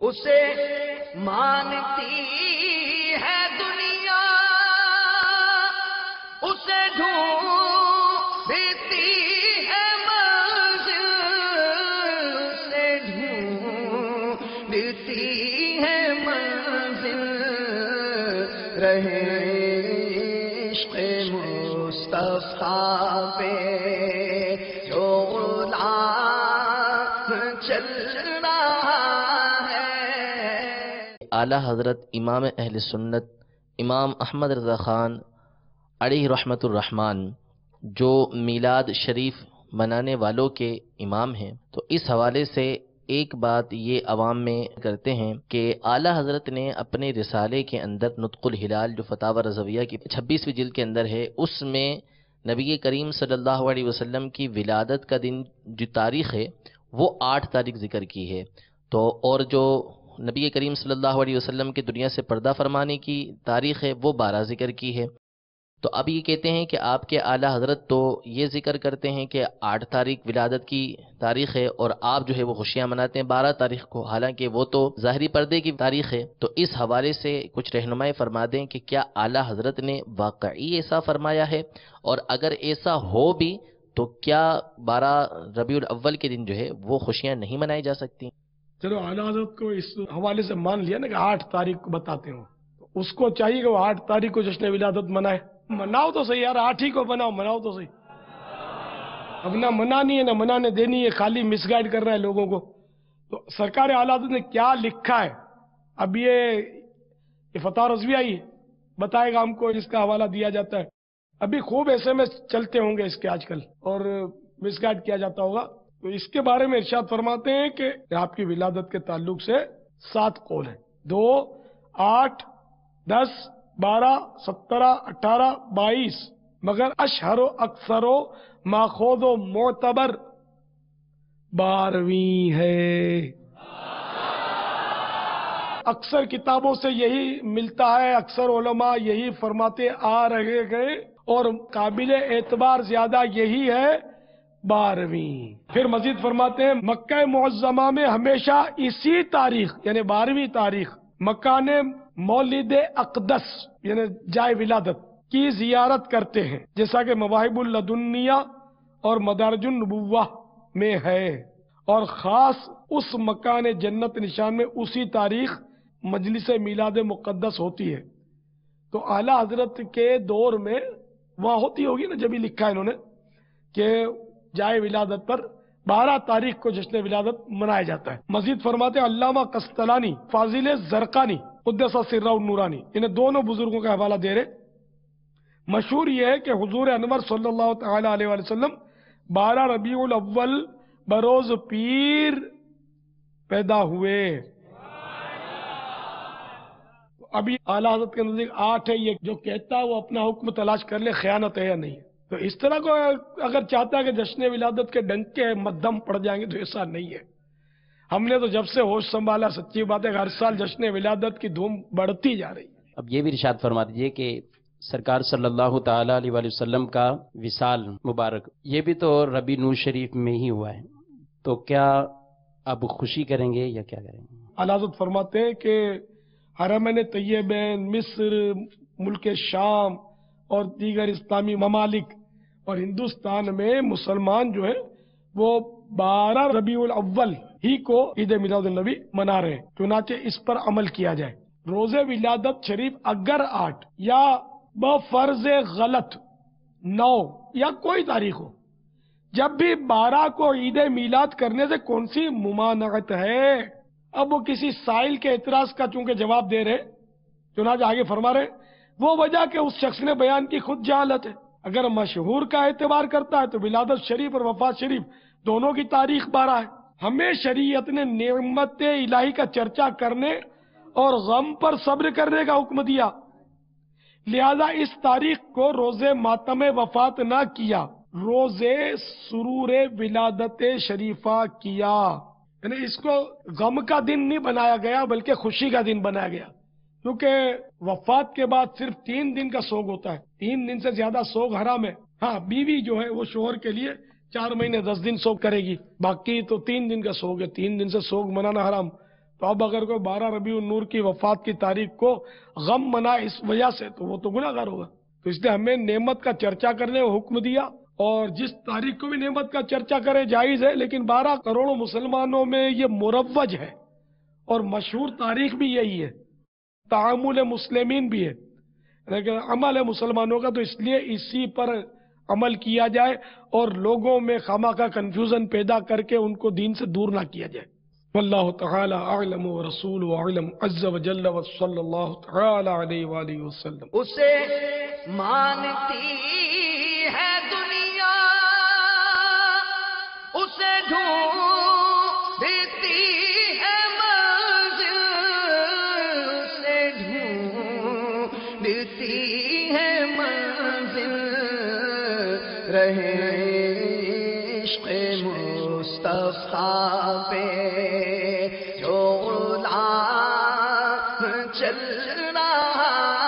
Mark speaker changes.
Speaker 1: اسے مانتی ہے دنیا، اسے ڈھونڈتی ہے منزل، اسے ڈھونڈتی ہے منزل، رہے عشق مصطفیٰ پہ جو غلام چل رہا ہے۔
Speaker 2: اعلیٰ حضرت امام اہل سنت امام احمد رضا خان علیہ رحمت الرحمن جو میلاد شریف منانے والوں کے امام ہیں، تو اس حوالے سے ایک بات یہ عوام میں کرتے ہیں کہ اعلیٰ حضرت نے اپنے رسالے کے اندر نطق الہلال جو فتاوی رضویہ کی 26ویں جلد کے اندر ہے، اس میں نبی کریم صلی اللہ علیہ وسلم کی ولادت کا دن جو تاریخ ہے وہ 8 تاریخ ذکر کی ہے، تو اور جو نبی کریم صلی اللہ علیہ وسلم کے دنیا سے پردہ فرمانے کی تاریخ ہے وہ 12 ذکر کی ہے۔ تو اب یہ کہتے ہیں کہ آپ کے اعلیٰ حضرت تو یہ ذکر کرتے ہیں کہ 8 تاریخ ولادت کی تاریخ ہے، اور آپ جو ہے وہ خوشیاں مناتے ہیں 12 تاریخ کو، حالانکہ وہ تو ظاہری پردے کی تاریخ ہے۔ تو اس حوالے سے کچھ رہنمائی فرما دیں کہ کیا اعلیٰ حضرت نے واقعی ایسا فرمایا ہے، اور اگر ایسا ہو بھی تو کیا 12 ربیع الاول کے دن جو ہے وہ خوشیاں نہیں منائی جا سکتی؟
Speaker 3: چلو اعلیٰ حضرت کو اس حوالے سے مان لیا نا کہ 8 تاریخ کو بتاتے ہوں، تو اس کو چاہیے کہ وہ 8 تاریخ کو جشن ولادت منائے۔ مناؤ تو صحیح یار، 8 ہی کو مناؤ تو صحیح۔ اب نہ منانی ہے نہ منانے دینی ہے، خالی مس گائیڈ کر رہا ہے لوگوں کو۔ تو سرکار اعلیٰ حضرت نے کیا لکھا ہے، اب یہ فتح رضویہ ہی بتائے گا ہم کو، جس کا حوالہ دیا جاتا ہے۔ ابھی خوب ایسے میں چلتے ہوں گے اس کے آج کل، اور مس گائیڈ کیا جاتا ہوگا۔ تو اس کے بارے میں ارشاد فرماتے ہیں کہ آپ کی ولادت کے تعلق سے 7 قول ہیں، 2، 8، 10، 12، 17، 18، 22، مگر اشہر و اکثر و ماخوذ و معتبر 12ویں ہے۔ اکثر کتابوں سے یہی ملتا ہے، اکثر علماء یہی فرماتے آ رہے گئے، اور قابل اعتبار زیادہ یہی ہے 12ویں۔ پھر مزید فرماتے ہیں مکہ معظمہ میں ہمیشہ اسی تاریخ یعنی 12ویں تاریخ مکان مولد اقدس یعنی جائے ولادت کی زیارت کرتے ہیں، جیسا کہ مواہب اللدنیہ اور مدارج النبوہ میں ہے، اور خاص اس مکان جنت نشان میں اسی تاریخ مجلس میلاد مقدس ہوتی ہے۔ تو اعلیٰ حضرت کے دور میں وہاں ہوتی ہوگی نا، جب ہی لکھا ہے انہوں نے کہ جائے ولادت پر 12 تاریخ کو جشن ولادت منایا جاتا ہے۔ مزید فرماتے ہیں علامہ قسطلانی، فاضل زرقانی قدس سرہ النورانی، انہیں دونوں بزرگوں کا حوالہ دے رہے۔ مشہور یہ ہے کہ حضور انور صلی اللہ تعالی علیہ وآلہ وسلم 12 ربیع الاول بروز پیر پیدا ہوئے۔ ابھی اعلیٰ حضرت کے نزدیک 8 ہے، یہ جو کہتا ہے وہ اپنا حکم تلاش کر لے خیانت ہے یا نہیں ہے۔ تو اس طرح کو اگر چاہتا ہے کہ جشن ولادت کے ڈنکے مدھم پڑ جائیں گے تو ایسا نہیں ہے۔ ہم نے تو جب سے ہوش سنبھالا، سچی بات ہے، ہر سال جشن ولادت کی دھوم بڑھتی جا رہی ہے۔
Speaker 4: اب یہ بھی ارشاد فرما دیجئے کہ سرکار صلی اللہ تعالی علیہ وآلہ وسلم کا وصال مبارک یہ بھی تو ربیع نور شریف میں ہی ہوا ہے، تو کیا اب خوشی کریں گے یا کیا کریں گے؟
Speaker 3: اعلیٰ حضرت فرماتے ہیں کہ حرمین طیبین، مصر، ملک شام اور دیگر اسلامی ممالک اور ہندوستان میں مسلمان جو ہے وہ 12 ربیع الاول ہی کو عید میلاد النبی منا رہے ہیں، چنانچہ اس پر عمل کیا جائے۔ روز ولادت شریف اگر 8 یا بفرض غلط 9 یا کوئی تاریخ ہو، جب بھی 12 کو عید میلاد کرنے سے کون سی ممانعت ہے؟ اب وہ کسی سائل کے اعتراض کا چونکہ جواب دے رہے، چنانچہ آگے فرما رہے وہ وجہ کہ اس شخص نے بیان کی خود جہالت ہے۔ اگر مشہور کا اعتبار کرتا ہے تو ولادت شریف اور وفات شریف دونوں کی تاریخ 12 ہے۔ ہمیں شریعت نے نعمت الہی کا چرچا کرنے اور غم پر صبر کرنے کا حکم دیا، لہذا اس تاریخ کو روز ماتم وفات نہ کیا، روز سرور ولادت شریفہ کیا۔ یعنی اس کو غم کا دن نہیں بنایا گیا بلکہ خوشی کا دن بنایا گیا، کیونکہ وفات کے بعد صرف 3 دن کا سوگ ہوتا ہے، 3 دن سے زیادہ سوگ حرام ہے۔ ہاں بیوی جو ہے وہ شوہر کے لیے 4 مہینے 10 دن سوگ کرے گی، باقی تو 3 دن کا سوگ ہے، 3 دن سے سوگ منانا حرام۔ تو تو اب اگر کوئی 12 ربیع النور کی وفات کی تاریخ کو غم منا اس وجہ سے تو وہ تو گناہگار ہوگا. تو اس لیے ہمیں نعمت کا چرچا کرنے کو حکم دیا، اور جس تاریخ کو بھی نعمت کا چرچا کرے جائز ہے، لیکن 12 کروڑ مسلمانوں میں یہ مروج ہے اور مشہور تاریخ بھی یہی ہے، تعامل مسلمین بھی ہے، لیکن عمل مسلمانوں کا، تو اس لیے اسی پر عمل کیا جائے اور لوگوں میں خواہ کنفیوژن پیدا کر کے ان کو دین سے دور نہ کیا جائے. واللہ تعالی اعلم ورسول اعلم عز وجل وصلی اللہ تعالی علیہ وآلہ وسلم.
Speaker 1: اسے مانتی ہے دنیا، اسے ڈھونڈتی ہے منزل، اسے ڈھونڈتی ہے منزل، رہے عشق مصطفیٰ پہ جو غلام چل رہا